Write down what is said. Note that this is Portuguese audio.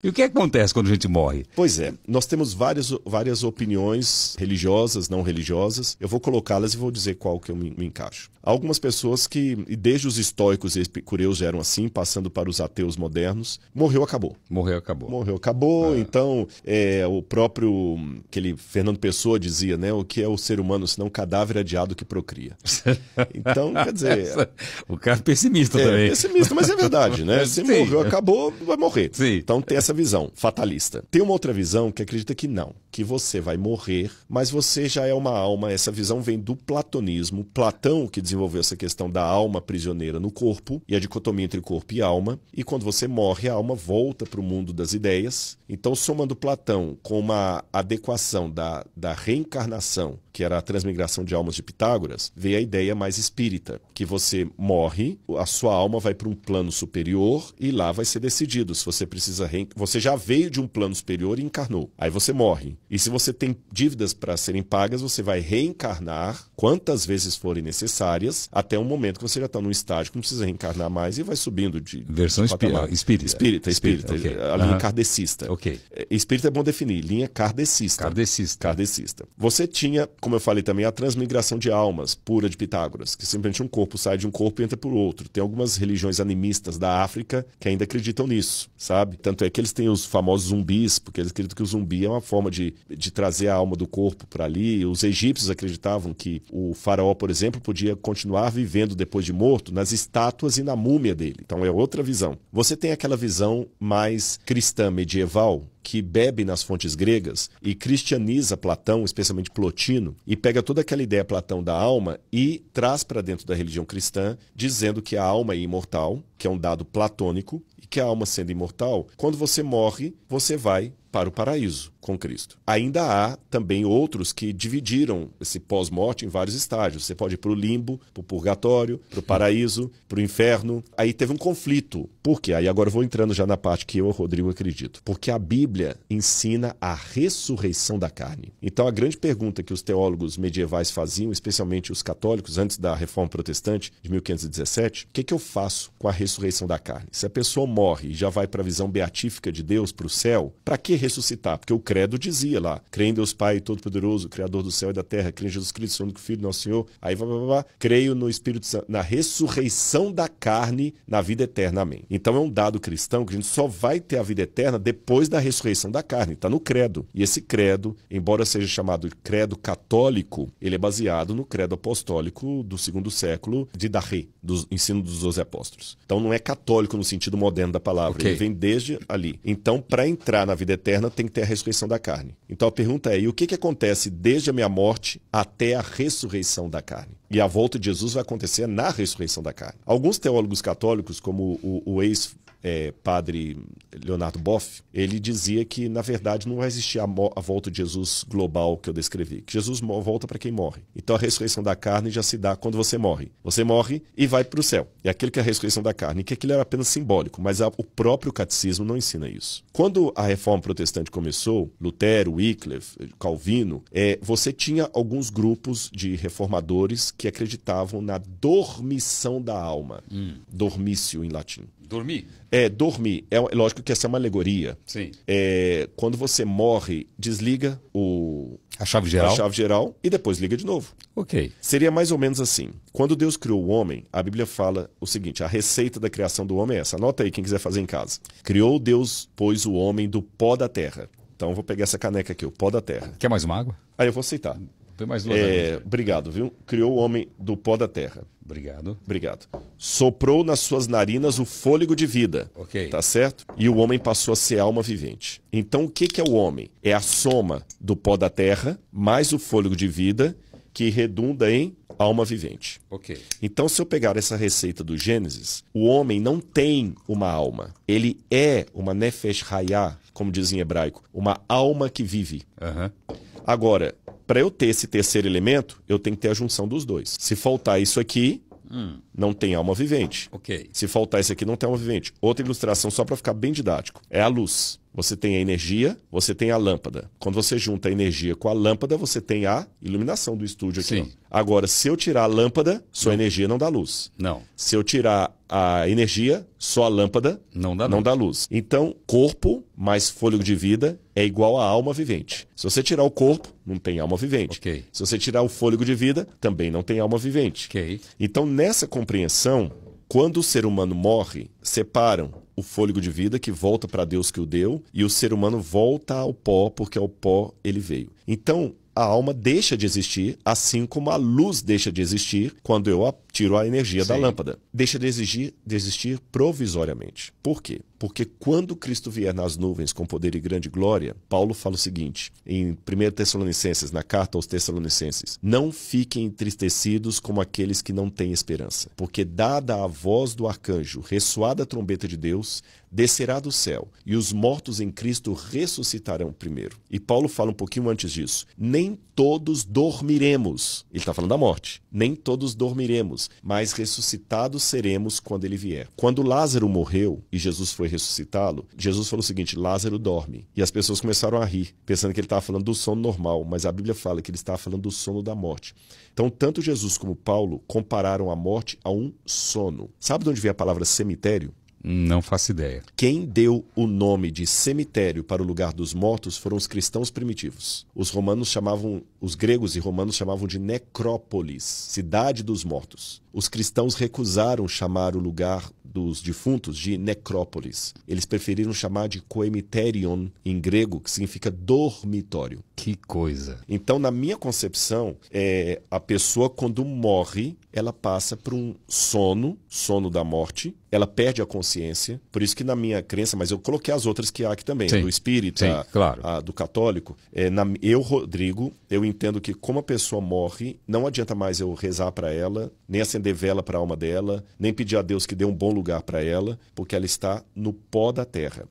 E o que acontece quando a gente morre? Pois é, nós temos várias opiniões religiosas, não religiosas. Eu vou colocá-las e vou dizer qual que eu me encaixo. Há algumas pessoas que, e desde os estoicos e epicureus já eram assim, passando para os ateus modernos, morreu, acabou. Morreu, acabou. Morreu, acabou. Então, o próprio, aquele Fernando Pessoa dizia, né, o que é o ser humano senão um cadáver adiado que procria. Então, quer dizer... O cara é pessimista também. É pessimista, mas é verdade, né? Se Sim. morreu, acabou, vai morrer. Sim. Então tem essa visão fatalista. Tem uma outra visão que acredita que não, que você vai morrer, mas você já é uma alma. Essa visão vem do platonismo. Platão que desenvolveu essa questão da alma prisioneira no corpo e a dicotomia entre corpo e alma. E quando você morre, a alma volta para o mundo das ideias. Então, somando Platão com uma adequação da reencarnação, que era a transmigração de almas de Pitágoras, veio a ideia mais espírita, que você morre, a sua alma vai para um plano superior e lá vai ser decidido se você precisa você já veio de um plano superior e encarnou. Aí você morre. E se você tem dívidas para serem pagas, você vai reencarnar quantas vezes forem necessárias, até um momento que você já está num estágio que não precisa reencarnar mais e vai subindo de Versão patamar. espírita. Espírita. Okay. A linha kardecista. Ok. Espírita é bom definir. Linha kardecista. Kardecista. Você tinha, como eu falei também, a transmigração de almas pura de Pitágoras, que simplesmente um corpo sai de um corpo e entra por outro. Tem algumas religiões animistas da África que ainda acreditam nisso, sabe? Tanto é que eles têm os famosos zumbis, porque eles acreditam que o zumbi é uma forma de trazer a alma do corpo para ali. Os egípcios acreditavam que o faraó, por exemplo, podia continuar vivendo depois de morto nas estátuas e na múmia dele. Então é outra visão. Você tem aquela visão mais cristã medieval, que bebe nas fontes gregas e cristianiza Platão, especialmente Plotino, e pega toda aquela ideia Platão da alma e traz para dentro da religião cristã, dizendo que a alma é imortal, que é um dado platônico, e que a alma sendo imortal, quando você morre, você vai para o paraíso com Cristo. Ainda há também outros que dividiram esse pós-morte em vários estágios. Você pode ir para o limbo, para o purgatório, para o paraíso, para o inferno. Aí teve um conflito. Por quê? Aí agora eu vou entrando já na parte que eu, Rodrigo, acredito. Porque a Bíblia ensina a ressurreição da carne. Então a grande pergunta que os teólogos medievais faziam, especialmente os católicos, antes da Reforma Protestante de 1517, o que eu faço com a ressurreição da carne? Se a pessoa morre e já vai para a visão beatífica de Deus, para o céu, para que ressuscitar? Porque o credo dizia lá, creio em Deus Pai Todo-Poderoso, Criador do céu e da terra, creio em Jesus Cristo, seu único Filho, nosso Senhor, aí creio no Espírito Santo, na ressurreição da carne, na vida eterna, amém. Então é um dado cristão que a gente só vai ter a vida eterna depois da ressurreição da carne, está no credo. E esse credo, embora seja chamado credo católico, ele é baseado no credo apostólico do segundo século de Darré, do ensino dos 12 apóstolos. Então não é católico no sentido moderno da palavra, ele vem desde ali. Então, para entrar na vida eterna, tem que ter a ressurreição da carne. Então a pergunta é, e o que acontece desde a minha morte até a ressurreição da carne? E a volta de Jesus vai acontecer na ressurreição da carne. Alguns teólogos católicos, como o ex-padre Leonardo Boff, ele dizia que, na verdade, não vai existir a volta de Jesus global que eu descrevi. Que Jesus volta para quem morre. Então a ressurreição da carne já se dá quando você morre. Você morre e vai para o céu. É aquilo que é a ressurreição da carne, que aquilo era apenas simbólico, mas o próprio catecismo não ensina isso. Quando a Reforma Protestante começou, Lutero, Wycliffe, Calvino, você tinha alguns grupos de reformadores que acreditavam na dormição da alma. Dormício em latim. Dormir? Dormir. É lógico que essa é uma alegoria. Sim. Quando você morre, desliga a chave geral e depois liga de novo. Ok. Seria mais ou menos assim. Quando Deus criou o homem, a Bíblia fala o seguinte, a receita da criação do homem é essa. Anota aí, quem quiser fazer em casa. Criou Deus, pois, o homem do pó da terra. Então, eu vou pegar essa caneca aqui, o pó da terra. Quer mais uma água? Aí eu vou aceitar. Tem mais duas. Obrigado, viu? Criou o homem do pó da terra. Obrigado. Soprou nas suas narinas o fôlego de vida. Ok. Tá certo? E o homem passou a ser alma vivente. Então, o que é o homem? É a soma do pó da terra mais o fôlego de vida que redunda em alma vivente. Ok. Então, se eu pegar essa receita do Gênesis, o homem não tem uma alma. Ele é uma nefesh hayah, como diz em hebraico, uma alma que vive. Agora, para eu ter esse terceiro elemento, eu tenho que ter a junção dos dois. Se faltar isso aqui, não tem alma vivente. Ok. Se faltar isso aqui, não tem alma vivente. Outra ilustração, só para ficar bem didático, é a luz. Você tem a energia, você tem a lâmpada. Quando você junta a energia com a lâmpada, você tem a iluminação do estúdio aqui. Sim. Agora, se eu tirar a lâmpada, sua energia não dá luz. Não. Se eu tirar a energia, só a lâmpada não dá luz. Então, corpo mais fôlego de vida é igual a alma vivente. Se você tirar o corpo, não tem alma vivente. Okay. Se você tirar o fôlego de vida, também não tem alma vivente. Okay. Então, nessa compreensão, quando o ser humano morre, separam o fôlego de vida que volta para Deus que o deu e o ser humano volta ao pó porque ao pó ele veio. Então, a alma deixa de existir, assim como a luz deixa de existir quando eu tiro a energia da lâmpada. Deixa de existir provisoriamente. Por quê? Porque quando Cristo vier nas nuvens com poder e grande glória, Paulo fala o seguinte, em 1 Tessalonicenses, na carta aos Tessalonicenses: não fiquem entristecidos como aqueles que não têm esperança, porque dada a voz do arcanjo, ressoada a trombeta de Deus, descerá do céu, e os mortos em Cristo ressuscitarão primeiro. E Paulo fala um pouquinho antes disso: nem todos dormiremos. Ele está falando da morte. Nem todos dormiremos, mas ressuscitados seremos quando ele vier. Quando Lázaro morreu e Jesus foi ressuscitá-lo, Jesus falou o seguinte: Lázaro dorme. E as pessoas começaram a rir, pensando que ele estava falando do sono normal, mas a Bíblia fala que ele estava falando do sono da morte. Então, tanto Jesus como Paulo compararam a morte a um sono. Sabe de onde vem a palavra cemitério? Não faço ideia. Quem deu o nome de cemitério para o lugar dos mortos foram os cristãos primitivos. Os gregos e romanos chamavam de necrópolis, cidade dos mortos. Os cristãos recusaram chamar o lugar dos defuntos de necrópolis. Eles preferiram chamar de koemiterion, em grego, que significa dormitório. Que coisa! Então, na minha concepção, a pessoa, quando morre, ela passa por um sono da morte, ela perde a consciência. Por isso que na minha crença, mas eu coloquei as outras que há aqui também, do espírita, claro. Do católico. Rodrigo, eu entendo que como a pessoa morre, não adianta mais eu rezar para ela, nem acender vela para a alma dela, nem pedir a Deus que dê um bom lugar para ela, porque ela está no pó da terra.